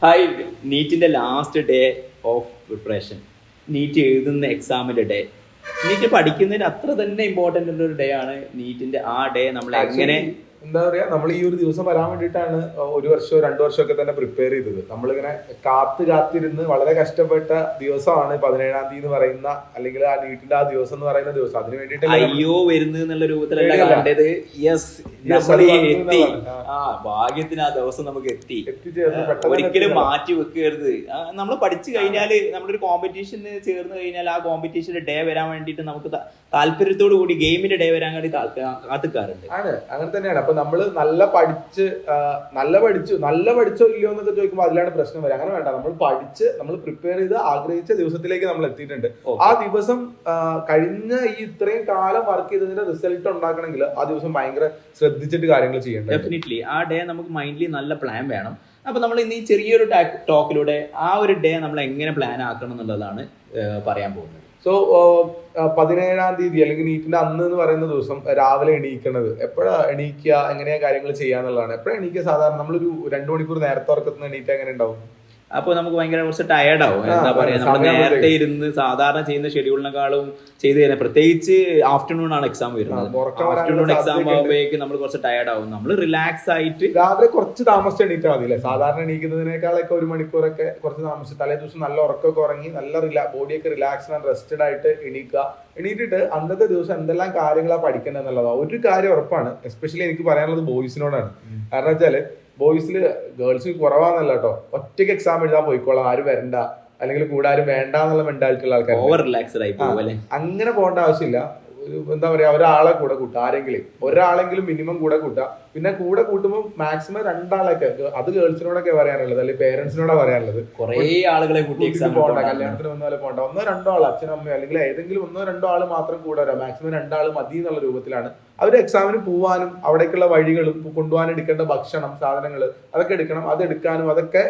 Hi, നീറ്റിന്റെ last day of preparation. NEET എഴുതുന്ന എക്സാമിന്റെ ഡേ. നീറ്റ് പഠിക്കുന്നതിന് അത്ര തന്നെ ഇമ്പോർട്ടൻ്റ് ഉള്ള ഒരു ഡേ ആണ് നീറ്റിന്റെ. ആ ഡേ നമ്മൾ എങ്ങനെ എന്താ പറയാ, നമ്മൾ ഈ ഒരു ദിവസം വരാൻ വേണ്ടിയിട്ടാണ് 1 വർഷമോ 2 വർഷമൊക്കെ തന്നെ പ്രിപ്പയർ ചെയ്തത്. നമ്മളിങ്ങനെ കാത്തിരുന്ന് വളരെ കഷ്ടപ്പെട്ട ദിവസമാണ് 17-ാം തീയതി എന്ന് പറയുന്ന, അല്ലെങ്കിൽ ആ നീറ്റിന്റെ ആ ദിവസം എന്ന് പറയുന്ന ദിവസം. അതിന് വേണ്ടിയിട്ട് അയ്യോ വരുന്നത് എന്നുള്ള രൂപത്തിലല്ല കണ്ടത്. യെസ്, എത്തി. ആ ഭാഗ്യത്തിന് ആ ദിവസം നമുക്ക് ഒരിക്കലും മാറ്റി വെക്കരുത്. നമ്മൾ പഠിച്ചു കഴിഞ്ഞാല് നമ്മളൊരു കോമ്പറ്റീഷന് ചേർന്ന് കഴിഞ്ഞാൽ ആ കോമ്പറ്റീഷന്റെ ഡേ വരാൻ വേണ്ടിയിട്ട് നമുക്ക് താല്പര്യത്തോടു കൂടി ഗെയിമിന്റെ ഡേ വരാൻ വേണ്ടി കാത്തുക്കാറുണ്ട്. ആണ്, അങ്ങനെ തന്നെയാണ്. അപ്പൊ നമ്മള് നല്ല പഠിച്ചോ ഇല്ലയോ എന്നൊക്കെ ചോദിക്കുമ്പോൾ അതിലാണ് പ്രശ്നം വരിക. അങ്ങനെ വേണ്ട, നമ്മൾ പ്രിപ്പയർ ചെയ്ത് ആഗ്രഹിച്ച ദിവസത്തിലേക്ക് നമ്മൾ എത്തിയിട്ടുണ്ട്. ആ ദിവസം കഴിഞ്ഞ ഈ ഇത്രയും കാലം വർക്ക് ചെയ്തതിന്റെ റിസൾട്ട് ഉണ്ടാക്കണമെങ്കിൽ ആ ദിവസം ഭയങ്കര ശ്രദ്ധിച്ചിട്ട് കാര്യങ്ങൾ ചെയ്യണം. ഡെഫിനറ്റ്ലി ആ ഡേ നമുക്ക് മൈൻഡിൽ നല്ല പ്ലാൻ വേണം. അപ്പൊ നമ്മൾ ഇന്ന് ഈ ചെറിയൊരു ടോക്കിലൂടെ ആ ഒരു ഡേ നമ്മൾ എങ്ങനെ പ്ലാൻ ആക്കണം എന്നുള്ളതാണ് പറയാൻ പോകുന്നത്. സോ 17-ാം തീയതി അല്ലെങ്കിൽ നീറ്റിന്റെ അന്ന് എന്ന് പറയുന്ന ദിവസം രാവിലെ എണീക്കണത് എപ്പോഴാ എണീക്കുക, എങ്ങനെയാ കാര്യങ്ങൾ ചെയ്യാന്നുള്ളതാണ്. എപ്പോഴാ എണീക്കുക? സാധാരണ നമ്മളൊരു 2 മണിക്കൂർ നേരത്തെ ഉറക്കത്തിന് എണീറ്റ് എങ്ങനെ ഉണ്ടാവും? അപ്പൊ നമുക്ക് ഭയങ്കര കുറച്ച് ടയർഡാവും. എന്താ പറയാ, നമ്മൾ നേരത്തെ ഇരുന്ന് സാധാരണ ചെയ്യുന്ന ഷെഡ്യൂളിനെക്കാളും ചെയ്ത് കഴിഞ്ഞാൽ, പ്രത്യേകിച്ച് ആഫ്റ്റർനൂൺ ആണ് എക്സാം വരുന്നത്. ആഫ്റ്റർനൂൺ എക്സാം ആകുമ്പോഴേക്കും നമ്മൾ കുറച്ച് ടയർഡ് ആവും. നമ്മൾ റിലാക്സ് ആയിട്ട് രാവിലെ കുറച്ച് താമസിച്ച് എണീറ്റാൽ മതി അല്ലേ? സാധാരണ എണീക്കുന്നതിനേക്കാളൊക്കെ 1 മണിക്കൂറൊക്കെ കുറച്ച് താമസിച്ച് തലേ ദിവസം നല്ല ഉറക്കമൊക്കെ ഉറങ്ങി നല്ല ബോഡിയൊക്കെ റിലാക്സ്ഡ് ആൻഡ് റെസ്റ്റഡ് ആയിട്ട് എണീറ്റിട്ട് അന്നത്തെ ദിവസം എന്തെല്ലാം കാര്യങ്ങളാണ് പഠിക്കേണ്ടത് എന്നുള്ളതാണ്. ഒരു കാര്യം ഉറപ്പാണ്, എസ്പെഷ്യലി എനിക്ക് പറയാനുള്ളത് ബോയ്സിനോടാണ്. കാരണം വെച്ചാല് ബോയ്സിൽ ഗേൾസ് കുറവാന്നല്ല കേട്ടോ, ഒറ്റയ്ക്ക് എക്സാം എഴുതാൻ പോയിക്കോളാം, ആരും വരണ്ട, അല്ലെങ്കിൽ കൂടെ ആരും വേണ്ട എന്നുള്ള മെന്റാലിറ്റി ഉള്ള ആൾക്കാർ. ഓവർ റിലാക്സ്ഡ് ആയി പോകും. അങ്ങനെ പോകേണ്ട ആവശ്യമില്ല. എന്താ പറയാ, ഒരാളെ കൂടെ കൂട്ടുക, ഒരാളെങ്കിലും മിനിമം കൂടെ കൂട്ടുക. പിന്നെ കൂടെ കൂട്ടുമ്പോൾ മാക്സിമം 2 ആളൊക്കെ, അത് ഗേൾസിനോടൊക്കെ പറയാനുള്ളത്, അല്ലെങ്കിൽ പേരൻസിനോടാ പറയാനുള്ളത്. കുറെ ആളുകളെ പോകണ്ട, കല്യാണത്തിന് വന്നാലും പോകണ്ട. 1-2 ആൾ, അച്ഛനും അമ്മയോ അല്ലെങ്കിൽ ഏതെങ്കിലും 1-2 ആൾ മാത്രം കൂടെ വരാം. മാക്സിമം 2 ആൾ മതി എന്നുള്ള രൂപത്തിലാണ് അവർ എക്സാമിന് പോവാനും അവിടേക്കുള്ള വഴികളും കൊണ്ടുപോകാൻ എടുക്കേണ്ട ഭക്ഷണം, സാധനങ്ങൾ അതൊക്കെ എടുക്കണം. അത് എടുക്കാനും അതൊക്കെ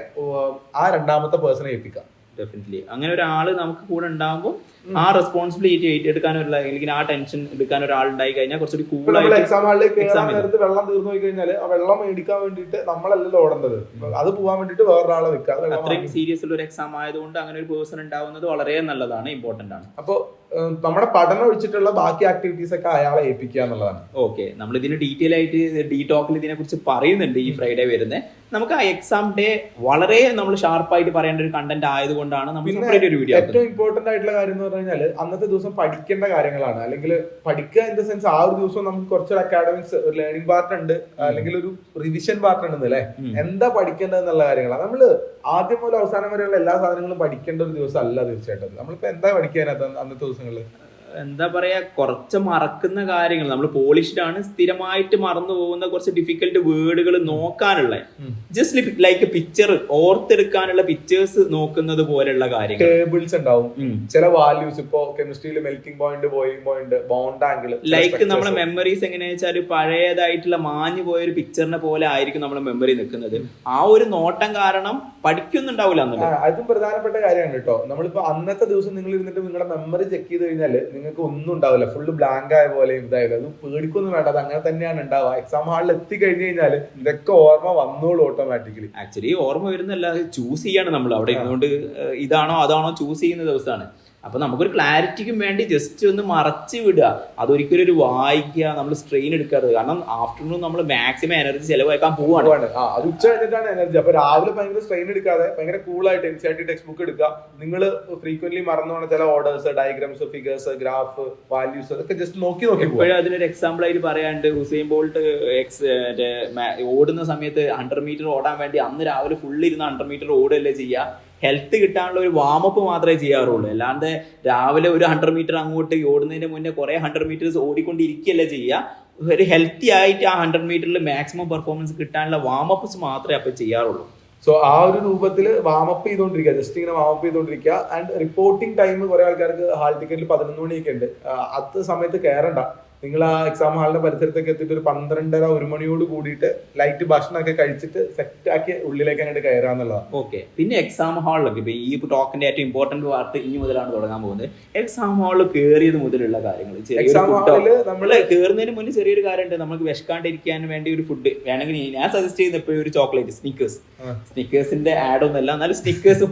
ആ 2ാമത്തെ പേഴ്സണെ ഏൽപ്പിക്കാം. ഡെഫിനറ്റ്ലി അങ്ങനെ ഒരാള് നമുക്ക് കൂടെ ഉണ്ടാകുമ്പോൾ ആ റെസ്പോൺസിബിലിറ്റി ഏറ്റെടുക്കാനുള്ള, അല്ലെങ്കിൽ ആ ടെൻഷൻ എടുക്കാൻ ഒരാൾ ഉണ്ടായി കഴിഞ്ഞാൽ കുറച്ചുകൂടി കൂളായിട്ട് എക്സാം ഹാളിലേക്ക് കയറാൻ നേരത്ത് വെള്ളം തീർന്നു പോയി കഴിഞ്ഞാൽ ആ വെള്ളം മേടിക്കാൻ വേണ്ടിയിട്ട് നമ്മളല്ലല്ലോ ഓടേണ്ടത്, അത് പോകാൻ വേണ്ടിട്ട് വേറൊരാളെ വെക്കാം. അത്രയും സീരിയസ് ഉള്ള ഒരു എക്സാം ആയതുകൊണ്ട് അങ്ങനെ ഒരു പേഴ്സൺ ഉണ്ടാവുന്നത് വളരെ നല്ലതാണ്, ഇമ്പോർട്ടന്റ് ആണ്. അപ്പൊ നമ്മുടെ പഠനം ഒഴിച്ചിട്ടുള്ള ബാക്കി ആക്ടിവിറ്റീസ് ഒക്കെ അയാളെ ഏൽപ്പിക്കുക എന്നുള്ളതാണ്. ഓക്കെ, നമ്മൾ ഇതിന് ഡീറ്റെയിൽ ആയിട്ട് ഡി ടോക്കിൽ ഇതിനെ കുറിച്ച് പറയുന്നുണ്ട് ഈ ഫ്രൈഡേ വരുന്നത്. നമുക്ക് ആ എക്സാം ഡേ വളരെ നമ്മൾ ഷാർപ്പായിട്ട് പറയേണ്ട ഒരു കണ്ടന്റ് ആയതുകൊണ്ടാണ് നമ്മൾ ഒരു വീഡിയോ. ഏറ്റവും ഇമ്പോർട്ടന്റ് ആയിട്ടുള്ള കാര്യം എന്ന് പറഞ്ഞു കഴിഞ്ഞാൽ അന്നത്തെ ദിവസം പഠിക്കേണ്ട കാര്യങ്ങളാണ്. അല്ലെങ്കിൽ പഠിക്കുക ഇൻ ദ സെൻസ്, ആ ഒരു ദിവസം നമുക്ക് കുറച്ചൊരു അക്കാഡമിക്സ്, ഒരു ലേണിംഗ് പാർട്ട് ഉണ്ട്, അല്ലെങ്കിൽ ഒരു റിവിഷൻ പാർട്ട് ഉണ്ട് അല്ലേ? എന്താ പഠിക്കേണ്ടത് എന്നുള്ള കാര്യങ്ങളാണ്. നമ്മള് ആദ്യം മുതൽ അവസാനം വരെയുള്ള എല്ലാ സാധനങ്ങളും പഠിക്കേണ്ട ഒരു ദിവസം അല്ല തീർച്ചയായിട്ടും. നമ്മളിപ്പോ എന്താ പഠിക്കാനകത്ത് അന്നത്തെ ദിവസങ്ങളിൽ? എന്താ പറയാ, കുറച്ച് മറക്കുന്ന കാര്യങ്ങൾ, നമ്മൾ പോളിഷ്ഡ് ആണ്, സ്ഥിരമായിട്ട് മറന്നു പോകുന്ന കുറച്ച് ഡിഫിക്കൽട്ട് വേർഡുകൾ നോക്കാനുള്ള, ജസ്റ്റ് ലൈക്ക് പിക്ചർ ഓർത്തെടുക്കാനുള്ള പിക്ചേഴ്സ് നോക്കുന്നത് പോലെയുള്ള കാര്യങ്ങൾ. ടേബിൾസ് ഉണ്ടാവും, ചില വാല്യൂസ്, ഇപ്പോ കെമിസ്ട്രിയിൽ melting point, boiling point, bond angle, like നമ്മളെ മെമ്മറീസ് എങ്ങനെയാ വെച്ചാൽ പഴയതായിട്ടുള്ള മാഞ്ഞു പോയ ഒരു പിക്ചറിനെ പോലെ ആയിരിക്കും നമ്മളെ മെമ്മറി നിൽക്കുന്നത്. ആ ഒരു നോട്ടം കാരണം പഠിക്കുന്നുണ്ടാവില്ല. അതും പ്രധാനപ്പെട്ട കാര്യമാണ് കേട്ടോ. നമ്മളിപ്പോ അന്നത്തെ ദിവസം നിങ്ങൾ ഇരുന്നിട്ട് നിങ്ങളുടെ മെമ്മറി ചെക്ക് ചെയ്ത് കഴിഞ്ഞാൽ നിങ്ങൾക്ക് ഒന്നും ഉണ്ടാവില്ല, ഫുള്ള് ബ്ലാങ്ക് ആയ പോലെ ഇതായാലും. അത് പേടിക്കൊന്നും വേണ്ട, അത് അങ്ങനെ തന്നെയാണ് ഉണ്ടാവുക. എക്സാം ഹാളിൽ എത്തി കഴിഞ്ഞ് കഴിഞ്ഞാൽ ഇതൊക്കെ ഓർമ്മ വന്നോളൂ ഓട്ടോമാറ്റിക്കലി. ആക്ച്വലി ഓർമ്മ വരുന്നല്ല, ചൂസ് ചെയ്യാണ് നമ്മൾ അവിടെ ഇരുന്നുകൊണ്ട്. ഇതാണോ അതാണോ ചൂസ് ചെയ്യുന്ന ദിവസമാണ്. അപ്പൊ നമുക്കൊരു ക്ലാരിറ്റിക്കും വേണ്ടി ജസ്റ്റ് ഒന്ന് മറച്ചു വിടുക, അതൊരിക്കലും ഒരു വായിക്കുക, നമ്മൾ സ്ട്രെയിൻ എടുക്കാറ്. കാരണം ആഫ്റ്റർനൂൺ നമ്മൾ മാക്സിമം എനർജി ചെലവാക്കാൻ പോവാണ്. അത് ഉച്ച കഴിഞ്ഞിട്ടാണ് എനർജി. അപ്പൊ രാവിലെ ഭയങ്കര സ്ട്രെയിൻ എടുക്കാതെ ഭയങ്കര കൂളായിട്ട് NCERT ടെക്സ്റ്റ് ബുക്ക് എടുക്കുക. നിങ്ങൾ ഫ്രീക്വന്റ്ലി മറന്നു പോണ ചില orders, diagrams, figures, graph, values അതൊക്കെ ജസ്റ്റ് നോക്കി ഇപ്പോഴും അതിനൊരു എക്സാമ്പിൾ ആയിട്ട് പറയാണ്ട്, ഹുസൈൻ ബോൾട്ട് ഓടുന്ന സമയത്ത് 100 മീറ്റർ ഓടാൻ വേണ്ടി അന്ന് രാവിലെ ഫുള്ള് ഇരുന്ന് 100 മീറ്റർ ഓടുകയല്ലേ ചെയ്യുക. ഹെൽത്ത് കിട്ടാനുള്ള ഒരു വാമപ്പ് മാത്രമേ ചെയ്യാറുള്ളൂ. അല്ലാണ്ട് രാവിലെ ഒരു 100 മീറ്റർ അങ്ങോട്ട് ഓടുന്നതിന് മുന്നേ കുറെ 100 മീറ്റേഴ്സ് ഓടിക്കൊണ്ടിരിക്കുകയല്ലേ ചെയ്യുക. ഒരു ഹെൽത്തി ആയിട്ട് ആ 100 മീറ്ററിൽ മാക്സിമം പെർഫോമൻസ് കിട്ടാനുള്ള വാമപ്പ്സ് മാത്രമേ അപ്പൊ ചെയ്യാറുള്ളൂ. സോ ആ ഒരു രൂപത്തിൽ വാമപ്പ് ചെയ്തോണ്ടിരിക്കുക, ജസ്റ്റ് ഇങ്ങനെ വാമപ്പ് ചെയ്തോണ്ടിരിക്കുക. ആൻഡ് റിപ്പോർട്ടിംഗ് ടൈം കുറെ ആൾക്കാർക്ക് ഹാൾ ടിക്കറ്റിൽ 11 മണിയൊക്കെ ഉണ്ട്. അത് സമയത്ത് കയറണ്ട. നിങ്ങൾ ആ എക്സാം ഹാളിന്റെ പരിസരത്തൊക്കെ എത്തിയിട്ട് ഒരു 12:30-1 മണിയോട് കൂടിയിട്ട് ലൈറ്റ് ഭക്ഷണമൊക്കെ കഴിച്ചിട്ട് സെറ്റ് ആക്കി ഉള്ളിലേക്ക് അങ്ങോട്ട് കയറാന്നുള്ളതാണ്. ഓക്കെ. പിന്നെ എക്സാം ഹാളിലൊക്കെ ഇപ്പൊ ഈ ടോക്കിന്റെ ഏറ്റവും ഇമ്പോർട്ടന്റ് പാർട്ട് ഇനി മുതലാണ് തുടങ്ങാൻ പോകുന്നത്. എക്സാം ഹാളിൽ കയറിയത് മുതലുള്ള കാര്യങ്ങൾ. എക്സാം ഹാളിൽ നമ്മള് കയറുന്നതിന് മുന്നേ ചെറിയൊരു കാര്യമുണ്ട്. നമുക്ക് വിശക്കാണ്ടിരിക്കാൻ വേണ്ടി ഒരു ഫുഡ് വേണമെങ്കിൽ ഞാൻ സജസ്റ്റ് ചെയ്യുന്ന എപ്പോഴും ഒരു ചോക്ലേറ്റ് സ്നിക്കേഴ്സിന്റെ ആഡ് ഒന്നല്ല, എന്നാലും സ്നിക്കേഴ്സ്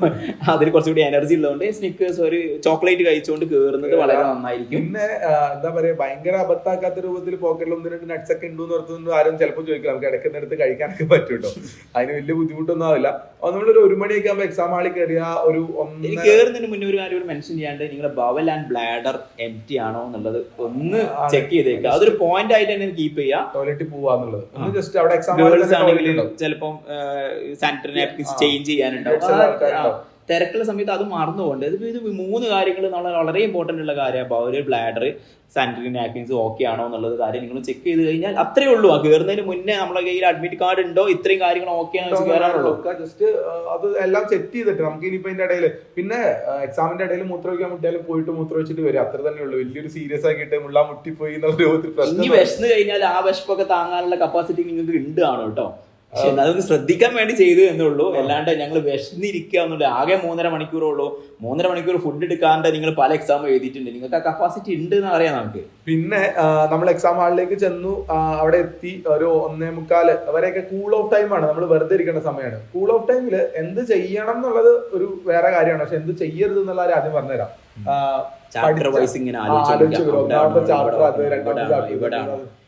അതിന് കുറച്ചുകൂടി എനർജി ഉള്ളതുകൊണ്ട് സ്നിക്കേഴ്സ് ഒരു ചോക്ലേറ്റ് കഴിച്ചുകൊണ്ട് കയറുന്നത് വളരെ നന്നായിരിക്കും. പിന്നെ എന്താ പറയാ, ഭയങ്കര അബദ്ധാക്കാത്ത രൂപത്തിൽ പോക്കറ്റിൽ 1-2 നട്ട്സ് ഒക്കെ ഉണ്ടെന്ന് ഓർത്തുകൊണ്ട് ആരും ചിലപ്പോൾ ചോദിക്കില്ല. നമുക്ക് ഇടയ്ക്കെടുത്ത് കഴിക്കാനൊക്കെ പറ്റും. അതിന് വലിയ ബുദ്ധിമുട്ടൊന്നും ആവില്ല. അപ്പൊ നമ്മളൊരു 1 മണിയൊക്കെ ആകുമ്പോൾ എക്സാം ഹാളിൽ കയറിയ ഒരു കയറുന്നതിന് മുന്നേ ഒരു കാര്യം മെൻഷൻ ചെയ്യാണ്ട് നിങ്ങളുടെ ബവൽ ആൻഡ് ബ്ലാഡർ എംപ്റ്റി ആണോ എന്നുള്ളത് ഒന്ന് ചെക്ക് ചെയ്തേക്കുക. അതൊരു പോയിന്റ് ആയിട്ട് തന്നെ കീപ്പ് ചെയ്യുക. ടോയ്ലറ്റ് പോവാന്നുള്ളത് ജസ്റ്റ് അവിടെ എക്സാം ചിലപ്പം സാനിറ്ററി നാപ്കിൻസ് ചേഞ്ച് ചെയ്യാനുണ്ടാവും. തിരക്കുള്ള സമയത്ത് അത് മറന്നു പോകേണ്ടത്. ഇത് 3 കാര്യങ്ങൾ വളരെ ഇമ്പോർട്ടന്റ് ഉള്ള കാര്യമാണ്. Bowel, bladder, sanitary napkins okay ആണോ എന്നുള്ളത് കാര്യം നിങ്ങൾ ചെക്ക് ചെയ്ത് കഴിഞ്ഞാൽ അത്രേ ഉള്ളൂ. ആ കയറുന്നതിന് മുന്നേ നമ്മളെ കയ്യിൽ അഡ്മിറ്റ് കാർഡ് ഉണ്ടോ, ഇത്രയും കാര്യങ്ങൾ ഓക്കെ ആണെന്ന് വെച്ച് കയറാനുള്ളൂ. ജസ്റ്റ് അത് എല്ലാം സെറ്റ് ചെയ്തിട്ട് നമുക്ക് ഇനിയിപ്പോ ഇതിന്റെ ഇടയിൽ പിന്നെ എക്സാമിന്റെ ഇടയിൽ മൂത്രമൊഴിക്കാൻ മുട്ടിയാലും പോയിട്ട് മൂത്രമൊഴിച്ചിട്ട് വരും. അത്ര തന്നെ ഉള്ളൂ. വലിയൊരു സീരിയസ് ആക്കിയിട്ട് മുള്ള മുട്ടിപ്പോയി എന്നുള്ള രൂപത്തിൽ പ്രശ്നം. വിശന്ന് കഴിഞ്ഞാൽ ആ വിശപ്പൊക്കെ താങ്ങാനുള്ള കപ്പാസിറ്റി നിങ്ങൾക്ക് ഉണ്ട് ആണ് കേട്ടോ. പക്ഷെ അതൊന്ന് ശ്രദ്ധിക്കാൻ വേണ്ടി ചെയ്തു എന്നുള്ളൂ. അല്ലാണ്ട് ഞങ്ങൾ വിശന്നിരിക്കുക എന്നുള്ളത്. ആകെ 3.5 മണിക്കൂറുള്ളൂ. 3.5 മണിക്കൂർ ഫുഡ് എടുക്കാണ്ട് നിങ്ങൾ പല എക്സാം എഴുതിയിട്ടുണ്ട്. നിങ്ങൾക്ക് ആ കപ്പാസിറ്റി ഉണ്ട് എന്ന് അറിയാം നമുക്ക്. പിന്നെ നമ്മൾ എക്സാം ഹാളിലേക്ക് ചെന്നു, അവിടെ എത്തി ഒരു 1:45 വരെയൊക്കെ കൂൾ ഓഫ് ടൈമാണ്. നമ്മൾ വെറുതെ ഇരിക്കേണ്ട സമയമാണ്. കൂൾ ഓഫ് ടൈമിൽ എന്ത് ചെയ്യണം എന്നുള്ളത് ഒരു വേറെ കാര്യമാണ്. പക്ഷെ എന്ത് ചെയ്യരുത് എന്നുള്ള ആദ്യം പറഞ്ഞുതരാം. ചാപ്റ്റർ വൈസ് ഇങ്ങനെ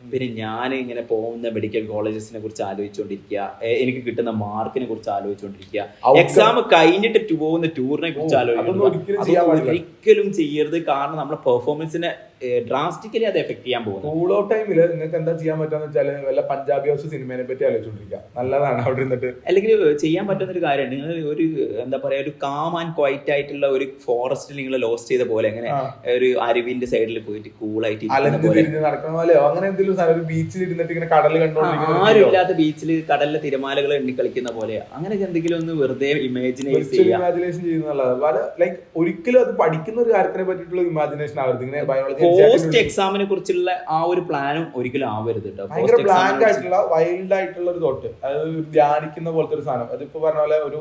പിന്നെ ഞാൻ ഇങ്ങനെ പോകുന്ന മെഡിക്കൽ കോളേജസിനെ കുറിച്ച് ആലോചിച്ചുകൊണ്ടിരിക്കുക, എനിക്ക് കിട്ടുന്ന മാർക്കിനെ കുറിച്ച് ആലോചിച്ചുകൊണ്ടിരിക്കുക, എക്സാം കഴിഞ്ഞിട്ട് പോകുന്ന ടൂറിനെ കുറിച്ച് ആലോചിക്കുക. ഒരിക്കലും ചെയ്യരുത്. കാരണം നമ്മുടെ പെർഫോമൻസിനെ ഡ്രാസ്റ്റിക്കലി അത് എഫക്ട് ചെയ്യാൻ പോകുന്നു. കൂൾ ഓഫ് ടൈമിൽ നിങ്ങൾക്ക് എന്താ ചെയ്യാൻ പറ്റുന്ന വെച്ചാൽ വല്ല പഞ്ചാബി ഹൗസ് സിനിമയെ പറ്റി ആലോചിച്ചോണ്ടിരിക്കുക. നല്ലതാണ് അവിടെ ഇരുന്നിട്ട്. അല്ലെങ്കിൽ ചെയ്യാൻ പറ്റുന്ന ഒരു കാര്യം, നിങ്ങൾ ഒരു എന്താ പറയാ ഒരു കാം ആൻഡ് ക്വൈറ്റ് ആയിട്ടുള്ള ഒരു ഫോറസ്റ്റിൽ നിങ്ങൾ ലോസ്റ്റ് ചെയ്ത പോലെ അങ്ങനെ ഒരു അരുവിന്റെ സൈഡിൽ പോയിട്ട് കൂളായിട്ട് നടക്കണ പോലെയോ അങ്ങനെ എന്തെങ്കിലും ബീച്ചിൽ ഇരുന്നിട്ട് ഇങ്ങനെ കടൽ കണ്ടോണ്ടിരിക്കുന്ന, ആരുമില്ലാത്ത ബീച്ചിൽ കടലിലെ തിരമാലകൾ എണ്ണിക്കളിക്കുന്ന പോലെ അങ്ങനെയൊക്കെ എന്തെങ്കിലും ഒന്ന് വെറുതെ ഇമാജിനേഷൻ ചെയ്യുന്നതാണ്. ലൈക്ക് ഒരിക്കലും അത് പഠിക്കുന്ന ഒരു കാര്യത്തിനെ പറ്റിയിട്ടുള്ള ഇമാജിനേഷൻ ആവരുത്. ഇങ്ങനെ ബയോളജി പോസ്റ്റ് എക്സാമിനെ കുറിച്ചുള്ള ആ ഒരു പ്ലാനും ഒരിക്കലും ആവരുത്. ഭയങ്കര ബ്ലാങ്ക് ആയിട്ടുള്ള വൈൽഡ് ആയിട്ടുള്ള ഒരു തോട്ട്, അതായത് ധ്യാനിക്കുന്ന പോലത്തെ ഒരു സാധനം. അതിപ്പോ പറഞ്ഞ പോലെ ഒരു